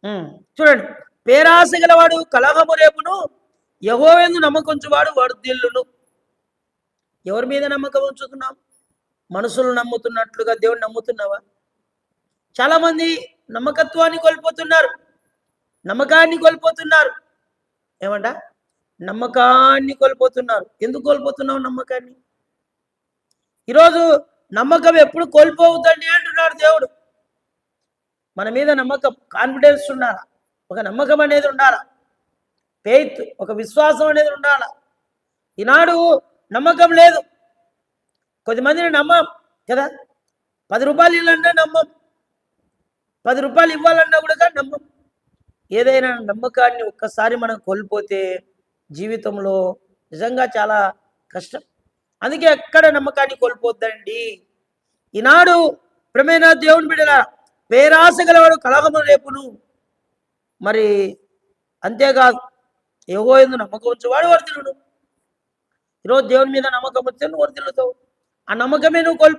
ఉమ్. చూడండి, పేరాశ గలవాడు కలహము రేపును, యెహోవాయందు నమ్మకంచువాడు వర్ధిల్లును. ఎవరి మీద నమ్మకం ఉంచుతున్నాం? మనుషులు నమ్ముతున్నట్లుగా దేవుని నమ్ముతున్నావా? చాలా మంది నమ్మకత్వాన్ని కోల్పోతున్నారు, నమ్మకాన్ని కోల్పోతున్నారు. ఏమంట? నమ్మకాన్ని కోల్పోతున్నారు. ఎందుకు కోల్పోతున్నావు నమ్మకాన్ని? ఈరోజు నమ్మకం ఎప్పుడు కోల్పోవద్దండి అంటున్నాడు దేవుడు. మన మీద నమ్మకం, కాన్ఫిడెన్స్ ఉండాలా, ఒక నమ్మకం అనేది ఉండాలా, ఫెయిత్, ఒక విశ్వాసం అనేది ఉండాలా. ఈనాడు నమ్మకం లేదు. కొద్దిమందిని నమ్మం కదా. 10 రూపాయలు ఇవ్వాలన్నా నమ్మం, 10 రూపాయలు ఇవ్వాలన్నా కూడా నమ్మం. ఏదైనా నమ్మకాన్ని ఒక్కసారి మనం కోల్పోతే జీవితంలో నిజంగా చాలా కష్టం. అందుకే ఎక్కడ నమ్మకాన్ని కోల్పోద్దండి. ఈనాడు ప్రేమైన దేవుని బిడ్డలారా, పేరాశ గలవాడు కలహము రేపును. మరి అంతేకాదు, యెహోవాయందు నమ్మకం ఉంచువాడు వర్ధిల్లును. ఈరోజు దేవుని మీద నమ్మకం వస్తే నువ్వు వర్ధిల్లుతావు. ఆ నమ్మకమే నువ్వు కోల్పో